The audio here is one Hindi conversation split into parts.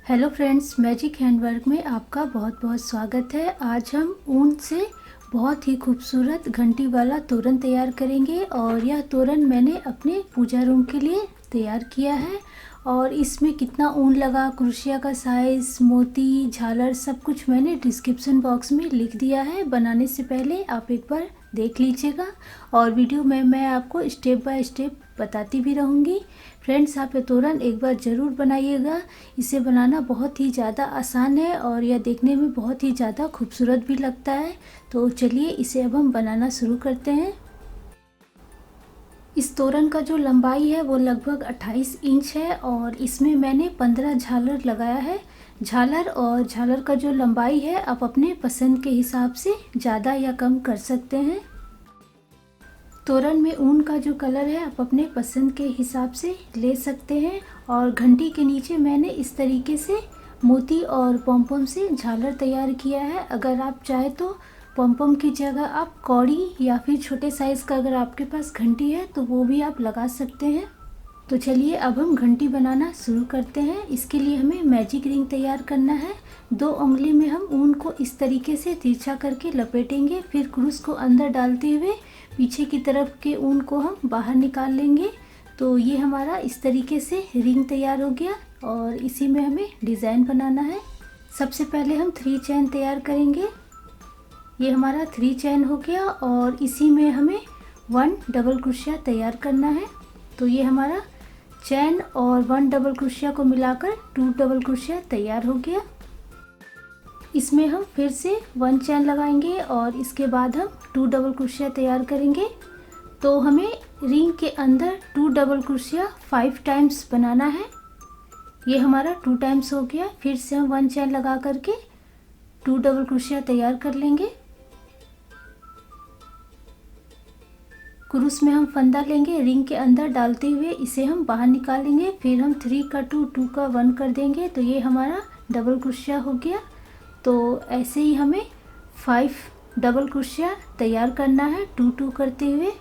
हेलो फ्रेंड्स, मैजिक हैंडवर्क में आपका बहुत बहुत स्वागत है। आज हम ऊन से बहुत ही खूबसूरत घंटी वाला तोरण तैयार करेंगे और यह तोरण मैंने अपने पूजा रूम के लिए तैयार किया है। और इसमें कितना ऊन लगा, क्रोशिया का साइज़, मोती, झालर सब कुछ मैंने डिस्क्रिप्शन बॉक्स में लिख दिया है। बनाने से पहले आप एक बार देख लीजिएगा और वीडियो में मैं आपको स्टेप बाय स्टेप बताती भी रहूँगी। फ्रेंड्स, आप ये तोरण एक बार ज़रूर बनाइएगा। इसे बनाना बहुत ही ज़्यादा आसान है और यह देखने में बहुत ही ज़्यादा खूबसूरत भी लगता है। तो चलिए इसे अब हम बनाना शुरू करते हैं। इस तोरण का जो लंबाई है वो लगभग 28 इंच है और इसमें मैंने 15 झालर लगाया है। झालर का जो लंबाई है आप अपने पसंद के हिसाब से ज़्यादा या कम कर सकते हैं। तोरण में ऊन का जो कलर है आप अपने पसंद के हिसाब से ले सकते हैं। और घंटी के नीचे मैंने इस तरीके से मोती और पॉम-पॉम से झालर तैयार किया है। अगर आप चाहे तो पॉम-पॉम की जगह आप कौड़ी या फिर छोटे साइज़ का अगर आपके पास घंटी है तो वो भी आप लगा सकते हैं। तो चलिए अब हम घंटी बनाना शुरू करते हैं। इसके लिए हमें मैजिक रिंग तैयार करना है। 2 उंगली में हम ऊन को इस तरीके से तिरछा करके लपेटेंगे, फिर क्रूस को अंदर डालते हुए पीछे की तरफ के ऊन को हम बाहर निकाल लेंगे। तो ये हमारा इस तरीके से रिंग तैयार हो गया और इसी में हमें डिज़ाइन बनाना है। सबसे पहले हम 3 चैन तैयार करेंगे। ये हमारा 3 चैन हो गया और इसी में हमें 1 डबल क्रोशिया तैयार करना है। तो ये हमारा चैन और 1 डबल क्रोशिया को मिलाकर 2 डबल क्रोशिया तैयार हो गया। इसमें हम फिर से 1 चैन लगाएंगे और इसके बाद हम 2 डबल क्रोशिया तैयार करेंगे। तो हमें रिंग के अंदर 2 डबल क्रोशिया 5 टाइम्स बनाना है। ये हमारा 2 टाइम्स हो गया। फिर से हम 1 चैन लगा करके 2 डबल क्रोशिया तैयार कर लेंगे। क्रूस में हम फंदा लेंगे, रिंग के अंदर डालते हुए इसे हम बाहर निकालेंगे। फिर हम 3 का 2, 2 का 1 कर देंगे। तो ये हमारा डबल क्रोशिया हो गया। तो ऐसे ही हमें 5 डबल क्रोशिया तैयार करना है 2 2 करते हुए।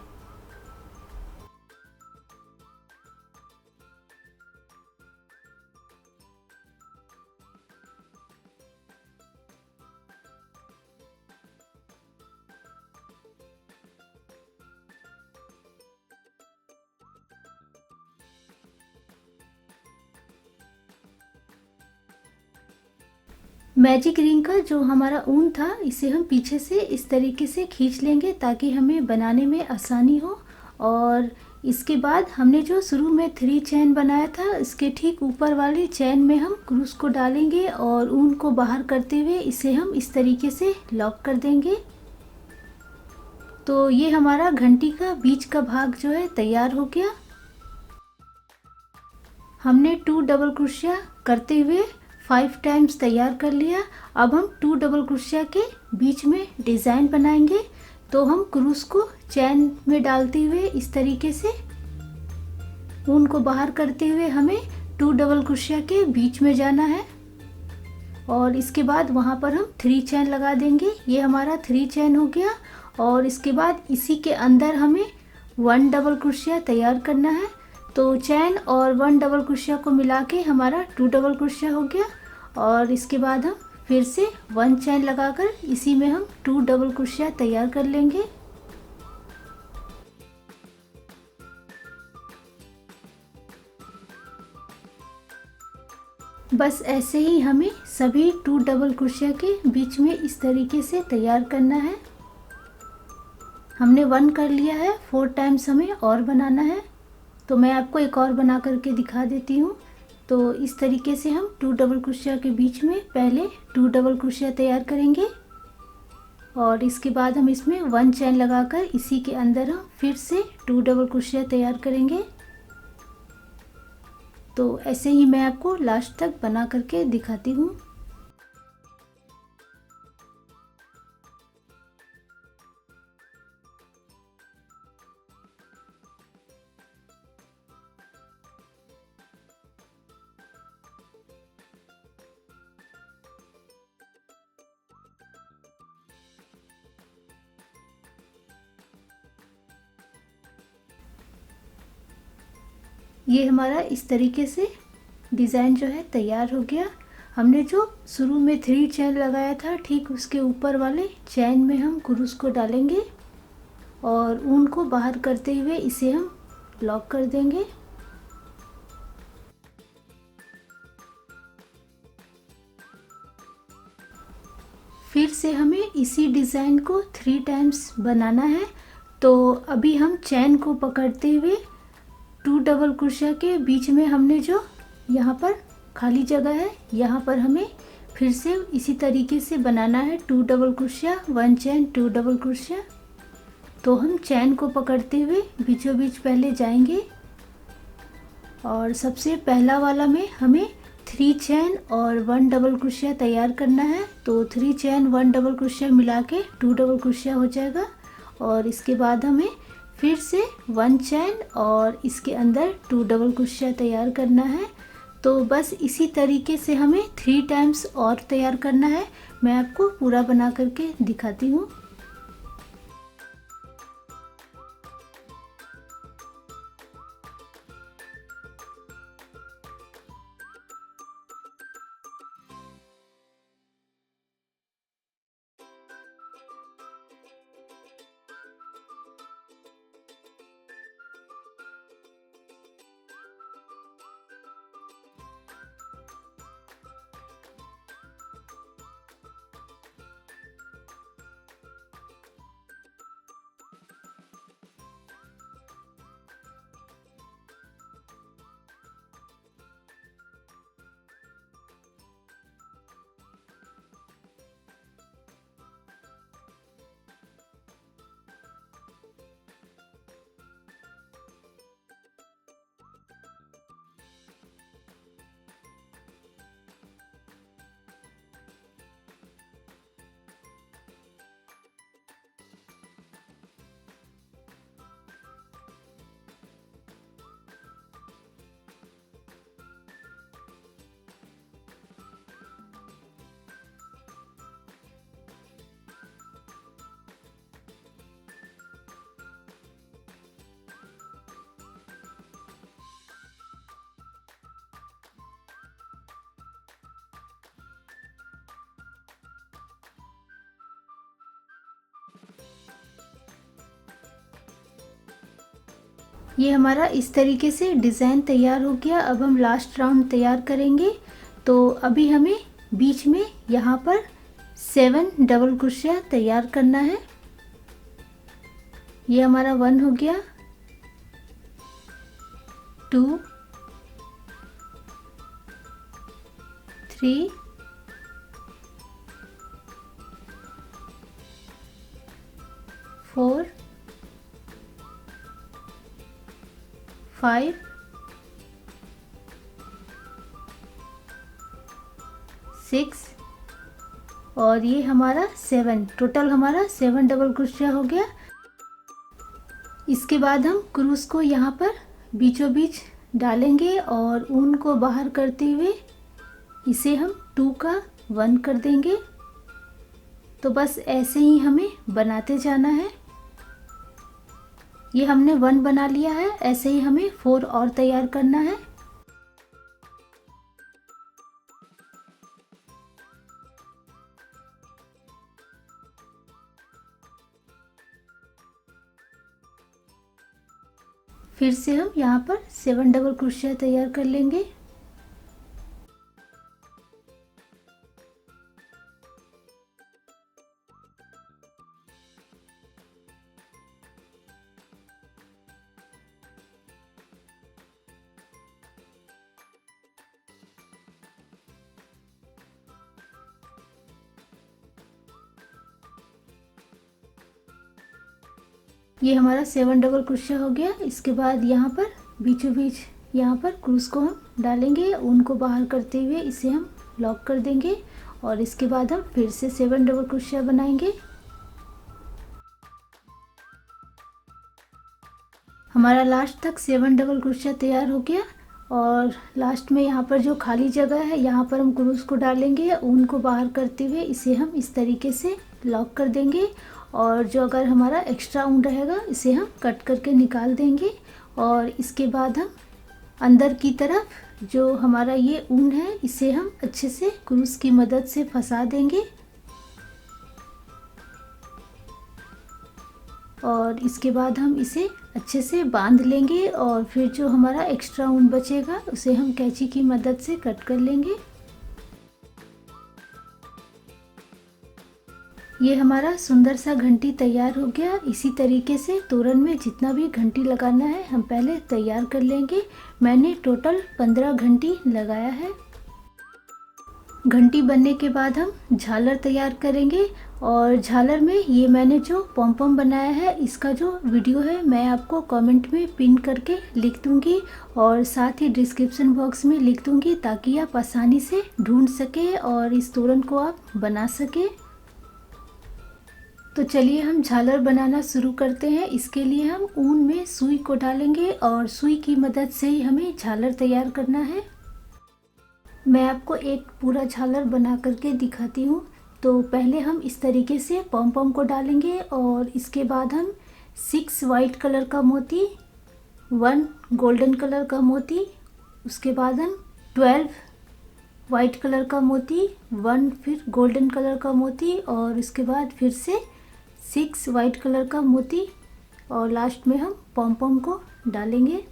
मैजिक रिंग का जो हमारा ऊन था इसे हम पीछे से इस तरीके से खींच लेंगे ताकि हमें बनाने में आसानी हो। और इसके बाद हमने जो शुरू में 3 चैन बनाया था इसके ठीक ऊपर वाली चैन में हम क्रूस को डालेंगे और ऊन को बाहर करते हुए इसे हम इस तरीके से लॉक कर देंगे। तो ये हमारा घंटी का बीच का भाग जो है तैयार हो गया। हमने 2 डबल क्रोशिया करते हुए 5 टाइम्स तैयार कर लिया। अब हम 2 डबल क्रोशिया के बीच में डिज़ाइन बनाएंगे। तो हम क्रूस को चैन में डालते हुए इस तरीके से ऊन को बाहर करते हुए हमें 2 डबल क्रोशिया के बीच में जाना है और इसके बाद वहाँ पर हम 3 चैन लगा देंगे। ये हमारा 3 चैन हो गया और इसके बाद इसी के अंदर हमें 1 डबल क्रोशिया तैयार करना है। तो चैन और 1 डबल क्रोशिया को मिला के हमारा 2 डबल क्रोशिया हो गया और इसके बाद हम फिर से 1 चैन लगाकर इसी में हम 2 डबल क्रोशिया तैयार कर लेंगे। बस ऐसे ही हमें सभी 2 डबल क्रोशिया के बीच में इस तरीके से तैयार करना है। हमने 1 कर लिया है, 4 टाइम्स हमें और बनाना है। तो मैं आपको एक और बना करके दिखा देती हूँ। तो इस तरीके से हम 2 डबल क्रोशिया के बीच में पहले 2 डबल क्रोशिया तैयार करेंगे और इसके बाद हम इसमें 1 चैन लगाकर इसी के अंदर हम फिर से 2 डबल क्रोशिया तैयार करेंगे। तो ऐसे ही मैं आपको लास्ट तक बना करके दिखाती हूँ। ये हमारा इस तरीके से डिज़ाइन जो है तैयार हो गया हमने जो शुरू में 3 चेन लगाया था ठीक उसके ऊपर वाले चेन में हम क्रूस को डालेंगे और ऊन को बाहर करते हुए इसे हम लॉक कर देंगे। फिर से हमें इसी डिज़ाइन को 3 टाइम्स बनाना है। तो अभी हम चैन को पकड़ते हुए 2 डबल क्रोशिया के बीच में हमने जो यहाँ पर खाली जगह है यहाँ पर हमें फिर से इसी तरीके से बनाना है 2 डबल क्रोशिया 1 चैन 2 डबल क्रोशिया। तो हम चैन को पकड़ते हुए बीचों बीच पहले जाएंगे और सबसे पहला वाला में हमें 3 चैन और 1 डबल क्रोशिया तैयार करना है। तो 3 चैन 1 डबल क्रोशिया मिला के 2 डबल क्रोशिया हो जाएगा और इसके बाद हमें फिर से 1 चैन और इसके अंदर 2 डबल क्रोशिया तैयार करना है। तो बस इसी तरीके से हमें 3 टाइम्स और तैयार करना है। मैं आपको पूरा बना करके दिखाती हूँ। ये हमारा इस तरीके से डिज़ाइन तैयार हो गया। अब हम लास्ट राउंड तैयार करेंगे। तो अभी हमें बीच में यहाँ पर 7 डबल क्रोशिया तैयार करना है। ये हमारा 1 हो गया, 2 3 4 5 6 और ये हमारा 7। टोटल हमारा 7 डबल क्रोशिया हो गया। इसके बाद हम क्रूस को यहाँ पर बीचों बीच डालेंगे और ऊन को बाहर करते हुए इसे हम 2 का 1 कर देंगे। तो बस ऐसे ही हमें बनाते जाना है। ये हमने 1 बना लिया है, ऐसे ही हमें 4 और तैयार करना है। फिर से हम यहाँ पर 7 डबल क्रोशिया तैयार कर लेंगे। ये हमारा 7 डबल क्रोशिया हो गया। इसके बाद यहाँ पर बीचों बीच यहाँ पर क्रूस को हम डालेंगे, ऊन को बाहर करते हुए इसे हम लॉक कर देंगे और इसके बाद हम फिर से 7 डबल क्रोशिया बनाएंगे। हमारा लास्ट तक 7 डबल क्रोशिया तैयार हो गया और लास्ट में यहाँ पर जो खाली जगह है यहाँ पर हम क्रूस को डालेंगे, ऊन को बाहर करते हुए इसे हम इस तरीके से लॉक कर देंगे और जो अगर हमारा एक्स्ट्रा ऊन रहेगा इसे हम कट करके निकाल देंगे और इसके बाद हम अंदर की तरफ जो हमारा ये ऊन है इसे हम अच्छे से क्रूस की मदद से फंसा देंगे और इसके बाद हम इसे अच्छे से बांध लेंगे और फिर जो हमारा एक्स्ट्रा ऊन बचेगा उसे हम कैंची की मदद से कट कर लेंगे। ये हमारा सुंदर सा घंटी तैयार हो गया। इसी तरीके से तोरण में जितना भी घंटी लगाना है हम पहले तैयार कर लेंगे। मैंने टोटल 15 घंटी लगाया है। घंटी बनने के बाद हम झालर तैयार करेंगे और झालर में ये मैंने जो पॉम बनाया है इसका जो वीडियो है मैं आपको कमेंट में पिन करके लिख दूंगी और साथ ही डिस्क्रिप्शन बॉक्स में लिख दूंगी ताकि आप आसानी से ढूंढ सके और इस तोरण को आप बना सके। तो चलिए हम झालर बनाना शुरू करते हैं। इसके लिए हम ऊन में सुई को डालेंगे और सुई की मदद से ही हमें झालर तैयार करना है। मैं आपको एक पूरा झालर बना करके दिखाती हूँ। तो पहले हम इस तरीके से पॉम को डालेंगे और इसके बाद हम 6 वाइट कलर का मोती, 1 गोल्डन कलर का मोती, उसके बाद हम 12 वाइट कलर का मोती, 1 फिर गोल्डन कलर का मोती और इसके बाद फिर से 6 वाइट कलर का मोती और लास्ट में हम पॉम को डालेंगे।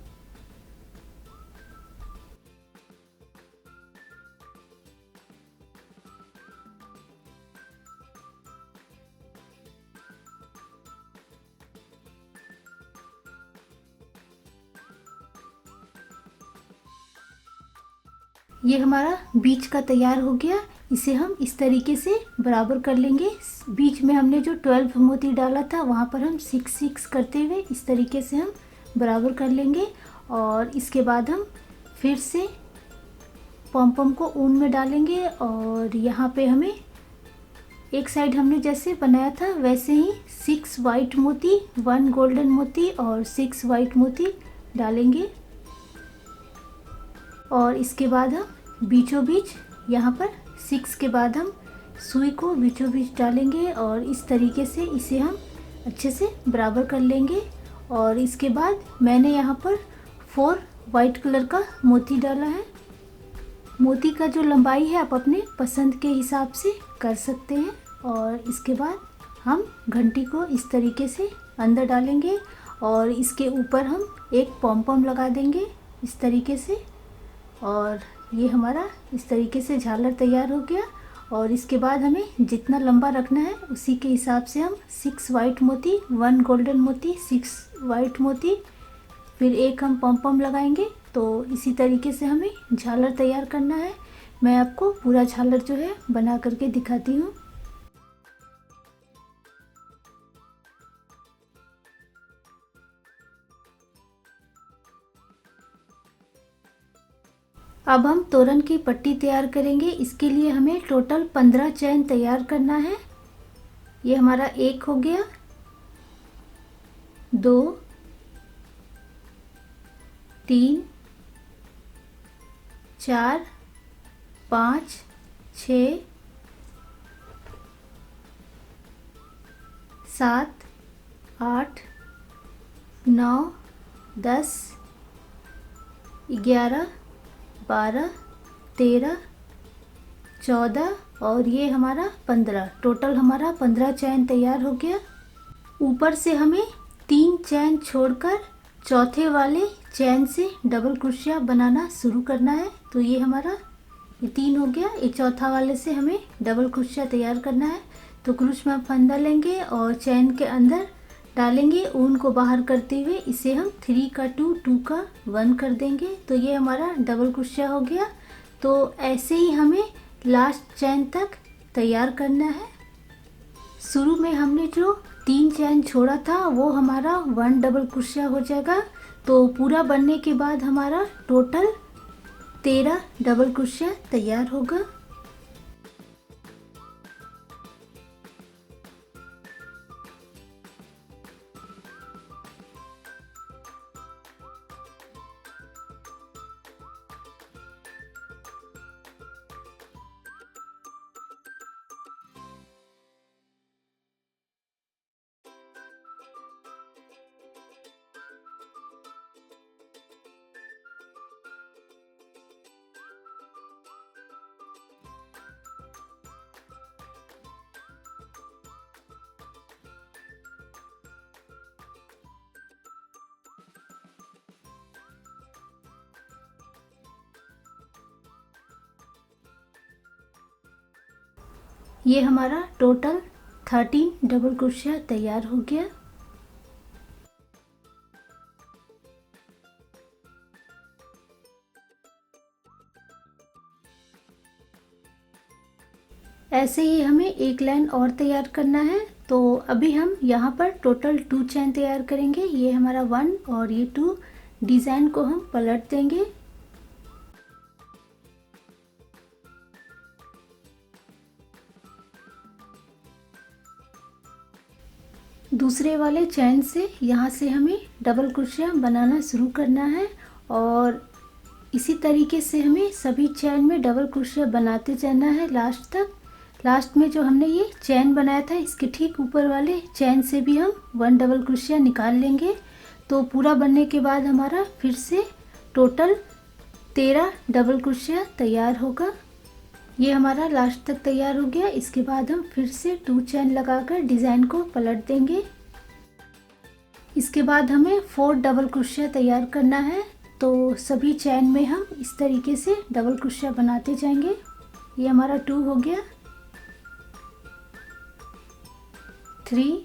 ये हमारा बीच का तैयार हो गया। इसे हम इस तरीके से बराबर कर लेंगे। बीच में हमने जो 12 मोती डाला था वहाँ पर हम 6 करते हुए इस तरीके से हम बराबर कर लेंगे और इसके बाद हम फिर से पॉम को ऊन में डालेंगे और यहाँ पे हमें एक साइड हमने जैसे बनाया था वैसे ही 6 वाइट मोती, 1 गोल्डन मोती और 6 वाइट मोती डालेंगे और इसके बाद हम बीचों बीच यहाँ पर 6 के बाद हम सुई को बीचों बीच डालेंगे और इस तरीके से इसे हम अच्छे से बराबर कर लेंगे और इसके बाद मैंने यहाँ पर 4 वाइट कलर का मोती डाला है। मोती का जो लंबाई है आप अपने पसंद के हिसाब से कर सकते हैं और इसके बाद हम घंटी को इस तरीके से अंदर डालेंगे और इसके ऊपर हम एक पॉम लगा देंगे इस तरीके से और ये हमारा इस तरीके से झालर तैयार हो गया। और इसके बाद हमें जितना लंबा रखना है उसी के हिसाब से हम 6 वाइट मोती, 1 गोल्डन मोती, 6 वाइट मोती, फिर एक हम पॉम लगाएंगे। तो इसी तरीके से हमें झालर तैयार करना है। मैं आपको पूरा झालर जो है बना करके दिखाती हूँ। अब हम तोरण की पट्टी तैयार करेंगे। इसके लिए हमें टोटल 15 चैन तैयार करना है। ये हमारा 1 हो गया, 2, 3, 4, 5, 6, 7, 8, 9, 10, 11, 12, 13, 14 और ये हमारा 15। टोटल हमारा 15 चैन तैयार हो गया। ऊपर से हमें 3 चैन छोड़कर चौथे वाले चैन से डबल क्रोशिया बनाना शुरू करना है। तो ये हमारा ये 3 हो गया। ये चौथा वाले से हमें डबल क्रोशिया तैयार करना है। तो क्रूस में हम फंदा लेंगे और चैन के अंदर डालेंगे, ऊन को बाहर करते हुए इसे हम 3 का 2, 2 का 1 कर देंगे। तो ये हमारा डबल क्रोशिया हो गया। तो ऐसे ही हमें लास्ट चैन तक तैयार करना है। शुरू में हमने जो 3 चैन छोड़ा था वो हमारा 1 डबल क्रोशिया हो जाएगा। तो पूरा बनने के बाद हमारा टोटल 13 डबल क्रोशिया तैयार होगा। ये हमारा टोटल 13 डबल क्रोशिया तैयार हो गया। ऐसे ही हमें एक लाइन और तैयार करना है। तो अभी हम यहाँ पर टोटल 2 चैन तैयार करेंगे। ये हमारा 1 और ये 2 डिज़ाइन को हम पलट देंगे। दूसरे वाले चैन से यहाँ से हमें डबल क्रोशिया बनाना शुरू करना है और इसी तरीके से हमें सभी चैन में डबल क्रोशिया बनाते जाना है लास्ट तक। लास्ट में जो हमने ये चैन बनाया था इसके ठीक ऊपर वाले चैन से भी हम 1 डबल क्रोशिया निकाल लेंगे। तो पूरा बनने के बाद हमारा फिर से टोटल 13 डबल क्रोशिया तैयार होगा। ये हमारा लास्ट तक तैयार हो गया। इसके बाद हम फिर से 2 चैन लगाकर डिज़ाइन को पलट देंगे। इसके बाद हमें 4 डबल क्रोशिया तैयार करना है। तो सभी चैन में हम इस तरीके से डबल क्रोशिया बनाते जाएंगे। ये हमारा 2 हो गया, 3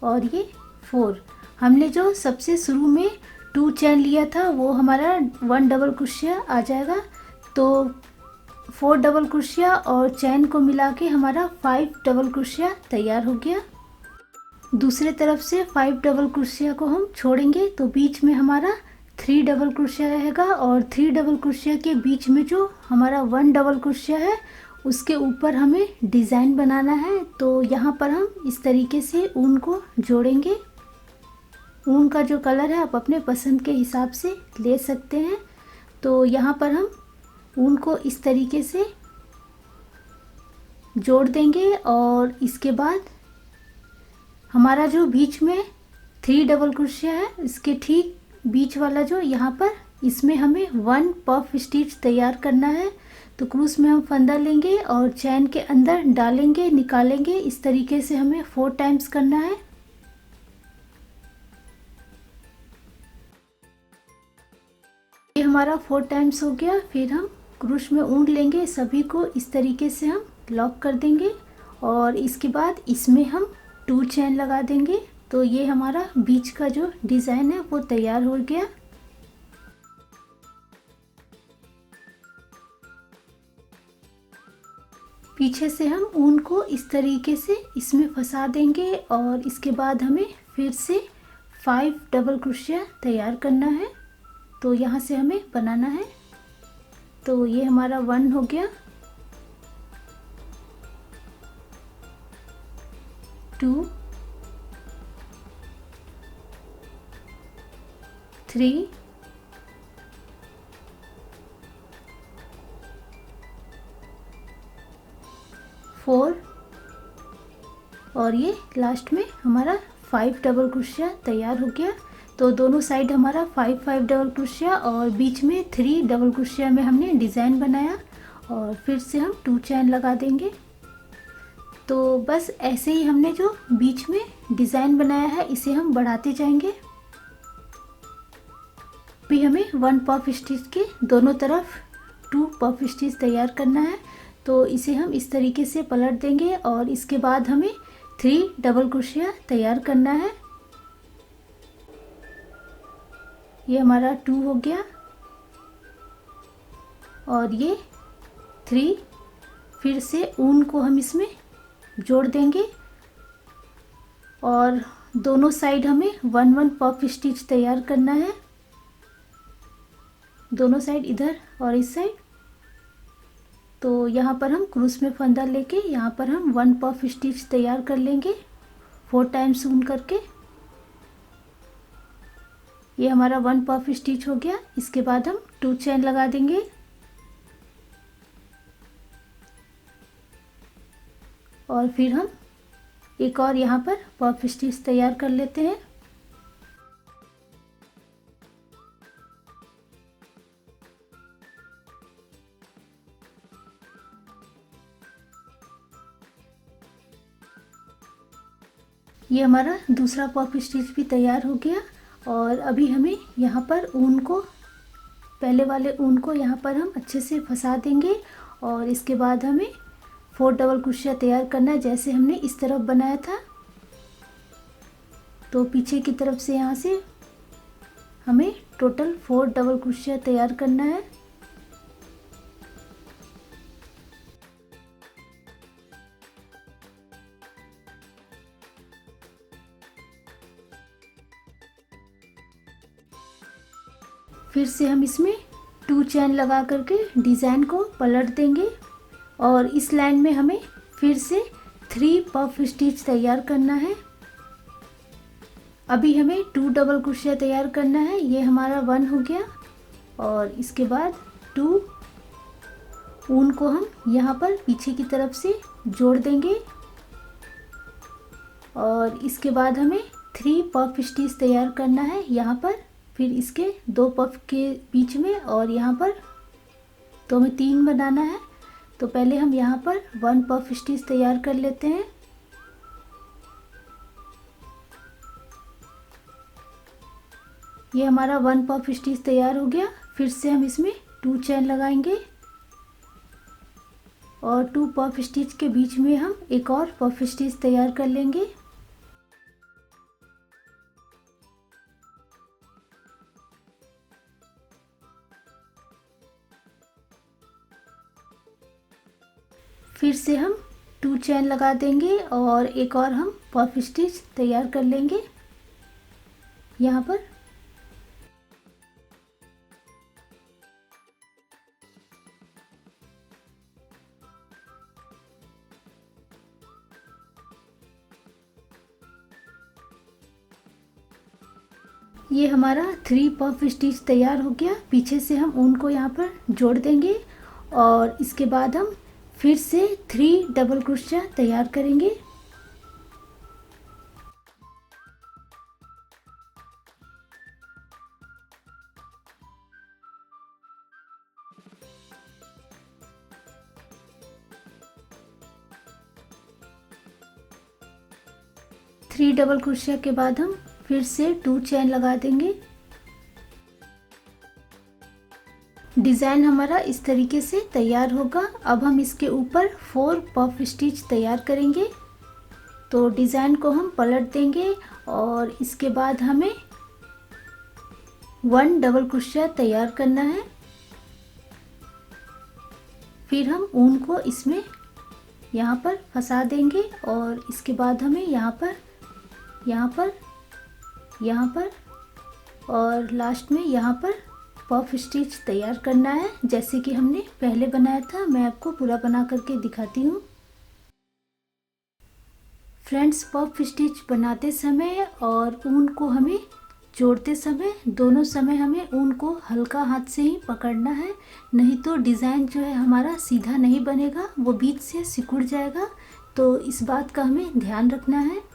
और ये 4। हमने जो सबसे शुरू में 2 चैन लिया था वो हमारा 1 डबल क्रोशिया आ जाएगा। तो 4 डबल क्रोशिया और चैन को मिला के हमारा 5 डबल क्रोशिया तैयार हो गया। दूसरे तरफ से 5 डबल क्रोशिया को हम छोड़ेंगे तो बीच में हमारा 3 डबल क्रोशिया रहेगा और 3 डबल क्रोशिया के बीच में जो हमारा 1 डबल क्रोशिया है उसके ऊपर हमें डिज़ाइन बनाना है। तो यहाँ पर हम इस तरीके से ऊन को जोड़ेंगे। ऊन का जो कलर है आप अपने पसंद के हिसाब से ले सकते हैं। तो यहाँ पर हम ऊन को इस तरीके से जोड़ देंगे और इसके बाद हमारा जो बीच में 3 डबल क्रोशिया है इसके ठीक बीच वाला जो यहाँ पर इसमें हमें 1 पफ स्टिच तैयार करना है। तो क्रूस में हम फंदा लेंगे और चैन के अंदर डालेंगे, निकालेंगे। इस तरीके से हमें 4 टाइम्स करना है। ये हमारा 4 टाइम्स हो गया। फिर हम क्रूस में ऊन लेंगे, सभी को इस तरीके से हम लॉक कर देंगे और इसके बाद इसमें हम 2 चैन लगा देंगे। तो ये हमारा बीच का जो डिज़ाइन है वो तैयार हो गया। पीछे से हम ऊन को इस तरीके से इसमें फंसा देंगे और इसके बाद हमें फिर से 5 डबल क्रोशिया तैयार करना है। तो यहाँ से हमें बनाना है। तो ये हमारा 1 हो गया, 2, 3, 4 और ये लास्ट में हमारा 5 डबल क्रोशिया तैयार हो गया। तो दोनों साइड हमारा 5 डबल क्रोशिया और बीच में 3 डबल क्रोशिया में हमने डिज़ाइन बनाया और फिर से हम 2 चैन लगा देंगे। तो बस ऐसे ही हमने जो बीच में डिज़ाइन बनाया है इसे हम बढ़ाते जाएंगे। भी हमें 1 पफ स्टिच के दोनों तरफ 2 पफ स्टिच तैयार करना है। तो इसे हम इस तरीके से पलट देंगे और इसके बाद हमें 3 डबल क्रोशिया तैयार करना है। ये हमारा 2 हो गया और ये 3। फिर से ऊन को हम इसमें जोड़ देंगे और दोनों साइड हमें 1 पफ स्टिच तैयार करना है। दोनों साइड, इधर और इस साइड। तो यहाँ पर हम क्रूस में फंदा लेके यहाँ पर हम 1 पफ स्टिच तैयार कर लेंगे 4 टाइम्स ऊन करके। ये हमारा 1 पफ स्टिच हो गया। इसके बाद हम 2 चैन लगा देंगे और फिर हम एक और यहाँ पर पफ स्टिच तैयार कर लेते हैं। ये हमारा दूसरा पफ स्टिच भी तैयार हो गया और अभी हमें यहाँ पर ऊन को पहले वाले ऊन को यहाँ पर हम अच्छे से फंसा देंगे और इसके बाद हमें 4 डबल क्रोशिया तैयार करना है, जैसे हमने इस तरफ बनाया था। तो पीछे की तरफ से यहाँ से हमें टोटल 4 डबल क्रोशिया तैयार करना है। फिर से हम इसमें 2 चेन लगा करके डिज़ाइन को पलट देंगे और इस लाइन में हमें फिर से 3 पफ स्टिच तैयार करना है। अभी हमें 2 डबल क्रोशिया तैयार करना है। ये हमारा 1 हो गया और इसके बाद 2 ऊन को हम यहाँ पर पीछे की तरफ से जोड़ देंगे और इसके बाद हमें 3 पफ स्टिच तैयार करना है यहाँ पर, फिर इसके 2 पफ के बीच में और यहाँ पर, तो हमें 3 बनाना है। तो पहले हम यहाँ पर 1 पफ स्टिच तैयार कर लेते हैं। ये हमारा 1 पफ स्टिच तैयार हो गया। फिर से हम इसमें 2 चेन लगाएंगे और 2 पफ स्टिच के बीच में हम एक और पफ स्टिच तैयार कर लेंगे। फिर से हम 2 चेन लगा देंगे और एक और हम पफ स्टिच तैयार कर लेंगे यहाँ पर। ये हमारा 3 पफ स्टिच तैयार हो गया। पीछे से हम ऊन को यहाँ पर जोड़ देंगे और इसके बाद हम फिर से 3 डबल क्रोशिया तैयार करेंगे। थ्री डबल क्रोशिया के बाद हम फिर से 2 चेन लगा देंगे। डिज़ाइन हमारा इस तरीके से तैयार होगा। अब हम इसके ऊपर 4 पफ स्टिच तैयार करेंगे। तो डिज़ाइन को हम पलट देंगे और इसके बाद हमें 1 डबल क्रोशिया तैयार करना है। फिर हम ऊन को इसमें यहाँ पर फंसा देंगे और इसके बाद हमें यहाँ पर, यहाँ पर, यहाँ पर और लास्ट में यहाँ पर पफ स्टिच तैयार करना है, जैसे कि हमने पहले बनाया था। मैं आपको पूरा बना करके दिखाती हूँ। फ्रेंड्स, पफ स्टिच बनाते समय और ऊन को हमें जोड़ते समय, दोनों समय हमें ऊन को हल्का हाथ से ही पकड़ना है, नहीं तो डिज़ाइन जो है हमारा सीधा नहीं बनेगा, वो बीच से सिकुड़ जाएगा। तो इस बात का हमें ध्यान रखना है।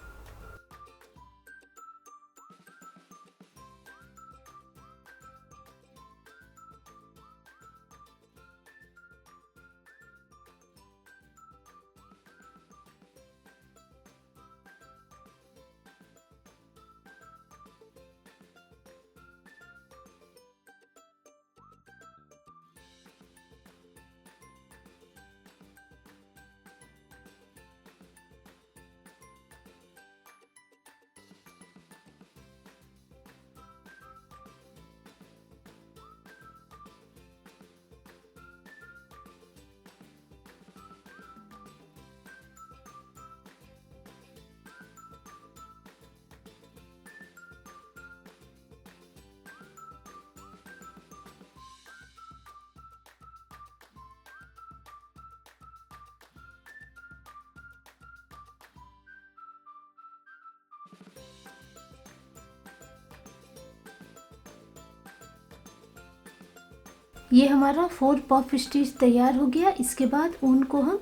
ये हमारा 4 पफ स्टिच तैयार हो गया। इसके बाद ऊन को हम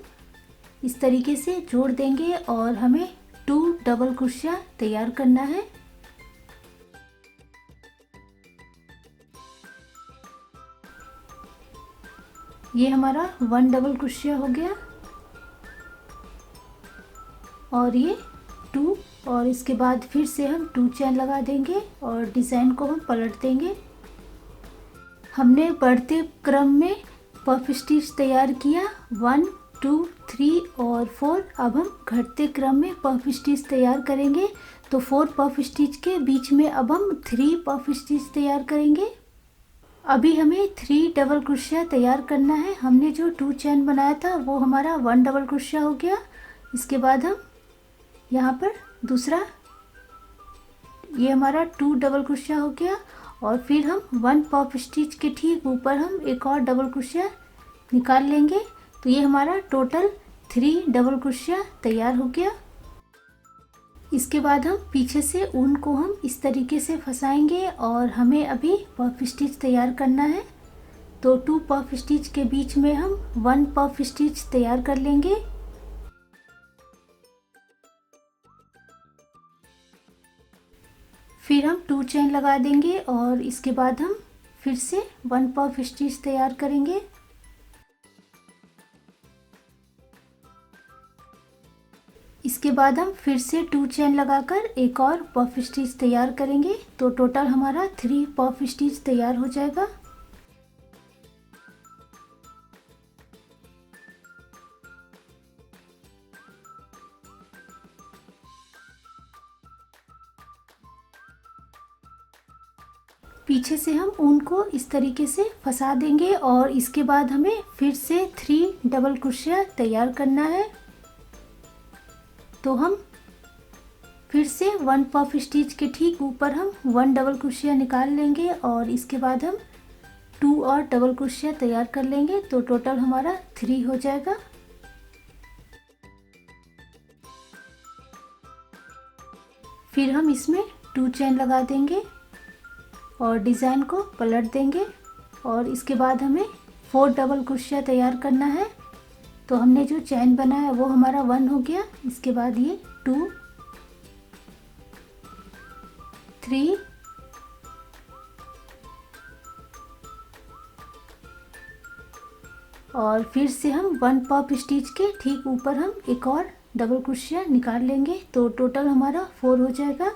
इस तरीके से जोड़ देंगे और हमें 2 डबल क्रोशिया तैयार करना है। ये हमारा 1 डबल क्रोशिया हो गया और ये 2, और इसके बाद फिर से हम 2 चेन लगा देंगे और डिज़ाइन को हम पलट देंगे। हमने बढ़ते क्रम में पफ स्टिच तैयार किया 1, 2, 3 और 4। अब हम घटते क्रम में पफ स्टिच तैयार करेंगे। तो 4 पफ स्टिच के बीच में अब हम 3 पफ स्टिच तैयार करेंगे। अभी हमें 3 डबल क्रोशिया तैयार करना है। हमने जो 2 चेन बनाया था वो हमारा 1 डबल क्रोशिया हो गया। इसके बाद हम यहाँ पर दूसरा, ये हमारा 2 डबल क्रोशिया हो गया और फिर हम 1 पफ स्टिच के ठीक ऊपर हम एक और डबल क्रोशिया निकाल लेंगे। तो ये हमारा टोटल 3 डबल क्रोशिया तैयार हो गया। इसके बाद हम पीछे से ऊन को हम इस तरीके से फंसाएंगे और हमें अभी पफ स्टिच तैयार करना है। तो 2 पफ स्टिच के बीच में हम 1 पफ स्टिच तैयार कर लेंगे। फिर हम 2 चेन लगा देंगे और इसके बाद हम फिर से 1 पफ स्टिच तैयार करेंगे। इसके बाद हम फिर से 2 चेन लगाकर एक और पफ स्टिच तैयार करेंगे। तो टोटल हमारा 3 पफ स्टिच तैयार हो जाएगा। पीछे से हम ऊन को इस तरीके से फंसा देंगे और इसके बाद हमें फिर से 3 डबल क्रोशिया तैयार करना है। तो हम फिर से 1 पफ स्टिच के ठीक ऊपर हम 1 डबल क्रोशिया निकाल लेंगे और इसके बाद हम 2 और डबल क्रोशिया तैयार कर लेंगे। तो टोटल हमारा 3 हो जाएगा। फिर हम इसमें 2 चेन लगा देंगे और डिज़ाइन को पलट देंगे और इसके बाद हमें 4 डबल क्रोशिया तैयार करना है। तो हमने जो चेन बनाया वो हमारा 1 हो गया। इसके बाद ये 2, 3 और फिर से हम 1 पफ स्टिच के ठीक ऊपर हम एक और डबल क्रोशिया निकाल लेंगे। तो टोटल हमारा 4 हो जाएगा।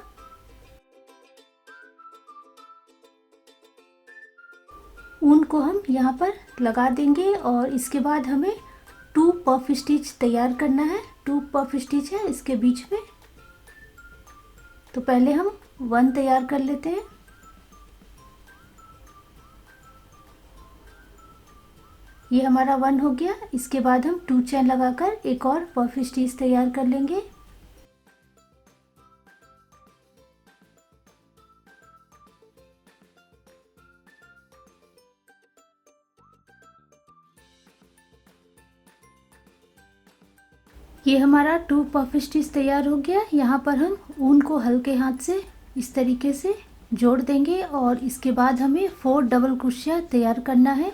ऊन को हम यहाँ पर लगा देंगे और इसके बाद हमें 2 पफ स्टिच तैयार करना है। 2 पफ स्टिच है इसके बीच में। तो पहले हम 1 तैयार कर लेते हैं। ये हमारा 1 हो गया। इसके बाद हम 2 चेन लगाकर एक और पफ स्टिच तैयार कर लेंगे। ये हमारा 2 पफ स्टिच तैयार हो गया। यहाँ पर हम ऊन को हल्के हाथ से इस तरीके से जोड़ देंगे और इसके बाद हमें 4 डबल क्रोशिया तैयार करना है।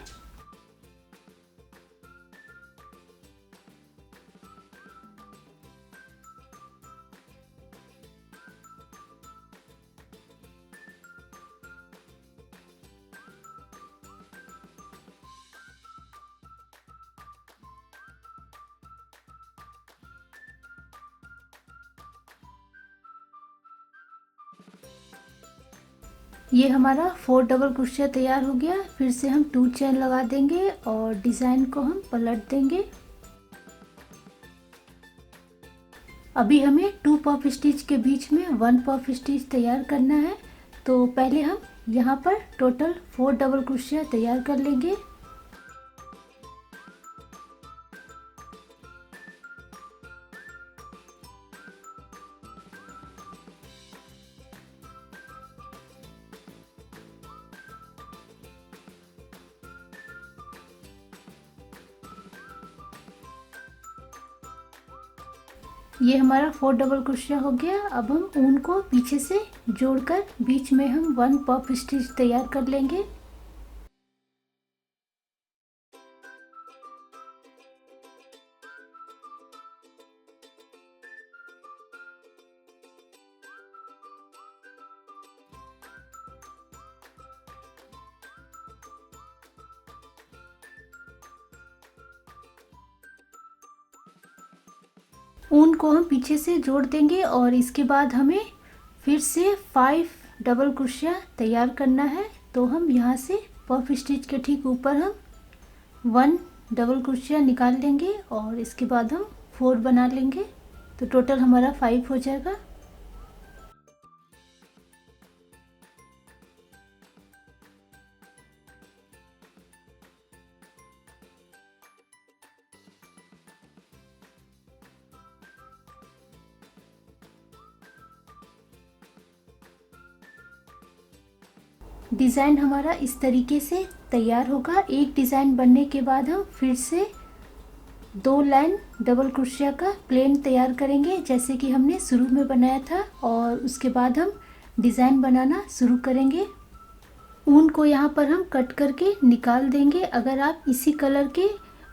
ये हमारा 4 डबल क्रोशिया तैयार हो गया। फिर से हम 2 चेन लगा देंगे और डिज़ाइन को हम पलट देंगे। अभी हमें 2 पफ स्टिच के बीच में 1 पफ स्टिच तैयार करना है। तो पहले हम यहाँ पर टोटल 4 डबल क्रोशिया तैयार कर लेंगे। ये हमारा 4 डबल क्रोशिया हो गया। अब हम ऊन को पीछे से जोड़कर बीच में हम 1 पफ स्टिच तैयार कर लेंगे। ऊन को हम पीछे से जोड़ देंगे और इसके बाद हमें फिर से 5 डबल क्रोशिया तैयार करना है। तो हम यहाँ से पफ स्टिच के ठीक ऊपर हम 1 डबल क्रोशिया निकाल लेंगे और इसके बाद हम 4 बना लेंगे, तो टोटल हमारा 5 हो जाएगा। डिज़ाइन हमारा इस तरीके से तैयार होगा। एक डिज़ाइन बनने के बाद हम फिर से 2 लाइन डबल क्रोशिया का प्लेन तैयार करेंगे जैसे कि हमने शुरू में बनाया था, और उसके बाद हम डिज़ाइन बनाना शुरू करेंगे। ऊन को यहाँ पर हम कट करके निकाल देंगे। अगर आप इसी कलर के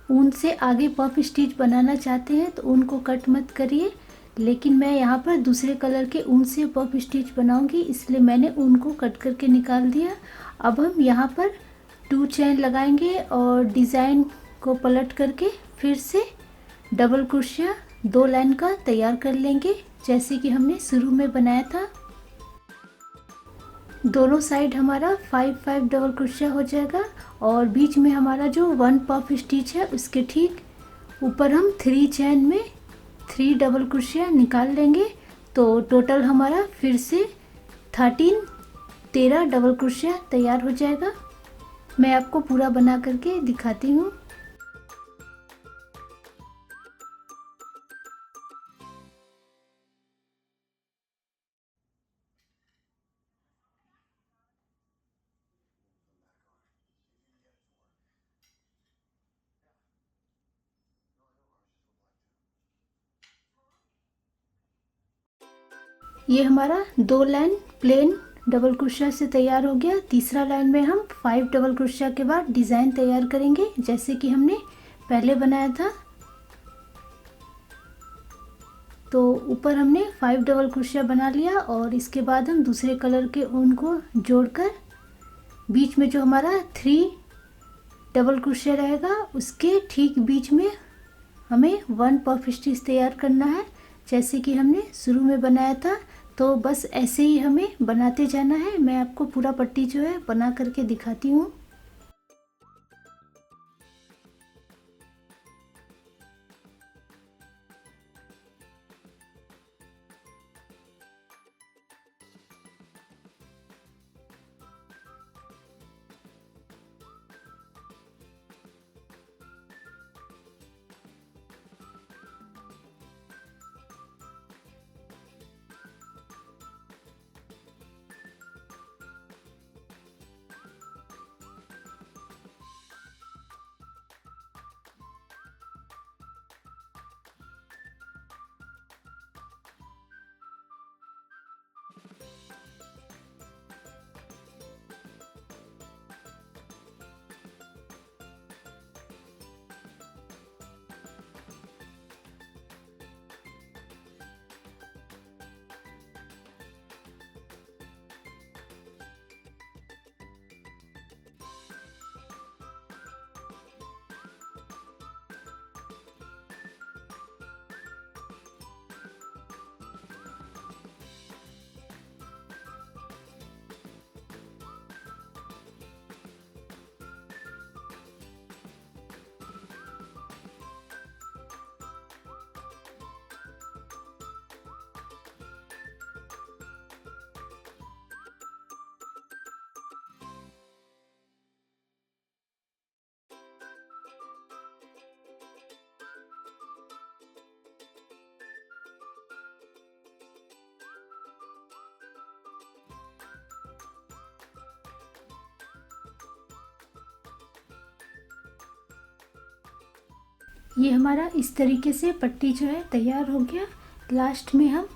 ऊन से आगे पफ स्टिच बनाना चाहते हैं तो ऊन को कट मत करिए, लेकिन मैं यहाँ पर दूसरे कलर के ऊन से पफ स्टिच बनाऊंगी, इसलिए मैंने ऊन को कट करके निकाल दिया। अब हम यहाँ पर 2 चेन लगाएंगे और डिज़ाइन को पलट करके फिर से डबल क्रोशिया 2 लाइन का तैयार कर लेंगे जैसे कि हमने शुरू में बनाया था। दोनों साइड हमारा 5-5 डबल क्रोशिया हो जाएगा और बीच में हमारा जो 1 पफ स्टिच है उसके ठीक ऊपर हम 3 चेन में 3 डबल क्रोशिया निकाल लेंगे, तो टोटल हमारा फिर से 13 डबल क्रोशिया तैयार हो जाएगा। मैं आपको पूरा बना करके दिखाती हूँ। ये हमारा 2 लाइन प्लेन डबल क्रोशिया से तैयार हो गया। तीसरा लाइन में हम 5 डबल क्रोशिया के बाद डिज़ाइन तैयार करेंगे जैसे कि हमने पहले बनाया था। तो ऊपर हमने 5 डबल क्रोशिया बना लिया और इसके बाद हम दूसरे कलर के ऊन को जोड़कर बीच में जो हमारा 3 डबल क्रोशिया रहेगा उसके ठीक बीच में हमें 1 पफ स्टिच तैयार करना है जैसे कि हमने शुरू में बनाया था। तो बस ऐसे ही हमें बनाते जाना है। मैं आपको पूरा पट्टी जो है बना करके दिखाती हूँ। ये हमारा इस तरीके से पट्टी जो है तैयार हो गया। लास्ट में हम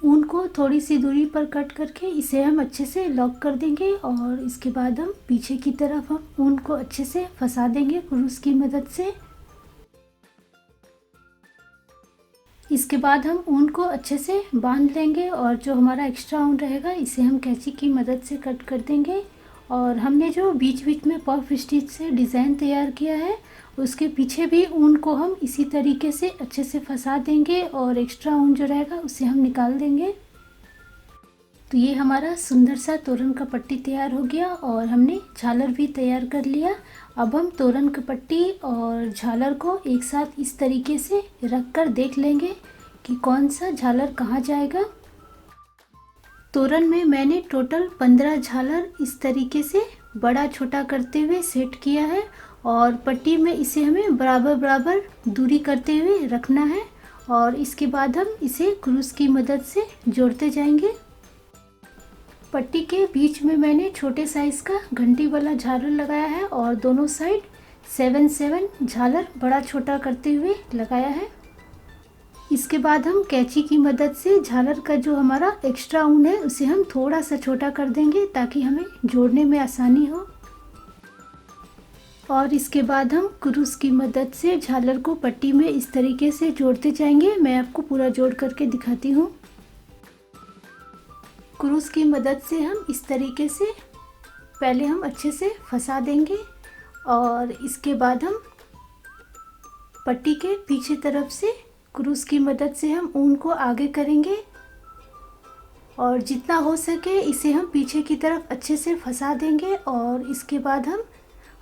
ऊन को थोड़ी सी दूरी पर कट करके इसे हम अच्छे से लॉक कर देंगे और इसके बाद हम पीछे की तरफ हम ऊन को अच्छे से फंसा देंगे क्रूस की मदद से। इसके बाद हम ऊन को अच्छे से बांध लेंगे और जो हमारा एक्स्ट्रा ऊन रहेगा इसे हम कैंची की मदद से कट कर देंगे। और हमने जो बीच बीच में पफ स्टिच से डिज़ाइन तैयार किया है उसके पीछे भी ऊन को हम इसी तरीके से अच्छे से फंसा देंगे और एक्स्ट्रा ऊन जो रहेगा उसे हम निकाल देंगे। तो ये हमारा सुंदर सा तोरण का पट्टी तैयार हो गया और हमने झालर भी तैयार कर लिया। अब हम तोरण की पट्टी और झालर को एक साथ इस तरीके से रख कर देख लेंगे कि कौन सा झालर कहाँ जाएगा। तोरण में मैंने टोटल 15 झालर इस तरीके से बड़ा छोटा करते हुए सेट किया है और पट्टी में इसे हमें बराबर बराबर दूरी करते हुए रखना है और इसके बाद हम इसे क्रूस की मदद से जोड़ते जाएंगे। पट्टी के बीच में मैंने छोटे साइज का घंटी वाला झालर लगाया है और दोनों साइड 7 झालर बड़ा छोटा करते हुए लगाया है। इसके बाद हम कैंची की मदद से झालर का जो हमारा एक्स्ट्रा ऊन है उसे हम थोड़ा सा छोटा कर देंगे ताकि हमें जोड़ने में आसानी हो। और इसके बाद हम क्रूस की मदद से झालर को पट्टी में इस तरीके से जोड़ते जाएंगे। मैं आपको पूरा जोड़ करके दिखाती हूँ। क्रूस की मदद से हम इस तरीके से पहले हम अच्छे से फंसा देंगे और इसके बाद हम पट्टी के पीछे तरफ से क्रूस की मदद से हम ऊन को आगे करेंगे और जितना हो सके इसे हम पीछे की तरफ अच्छे से फंसा देंगे और इसके बाद हम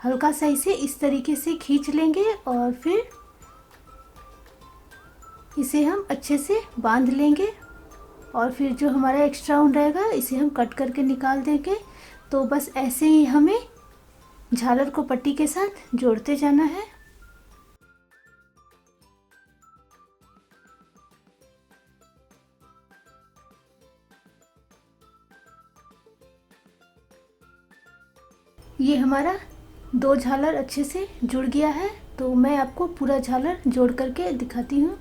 हल्का सा इसे इस तरीके से खींच लेंगे और फिर इसे हम अच्छे से बांध लेंगे और फिर जो हमारा एक्स्ट्रा ऊन रहेगा इसे हम कट करके निकाल देंगे। तो बस ऐसे ही हमें झालर को पट्टी के साथ जोड़ते जाना है। ये हमारा 2 झालर अच्छे से जुड़ गया है। तो मैं आपको पूरा झालर जोड़ करके दिखाती हूँ।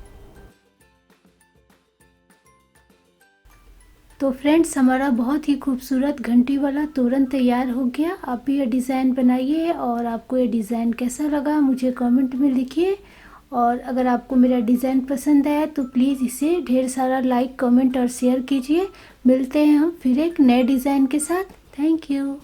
तो फ्रेंड्स, हमारा बहुत ही खूबसूरत घंटी वाला तोरण तैयार हो गया। आप भी ये डिज़ाइन बनाइए और आपको ये डिज़ाइन कैसा लगा मुझे कमेंट में लिखिए। और अगर आपको मेरा डिज़ाइन पसंद आया तो प्लीज़ इसे ढेर सारा लाइक, कमेंट और शेयर कीजिए। मिलते हैं हम फिर एक नए डिज़ाइन के साथ। Thank you.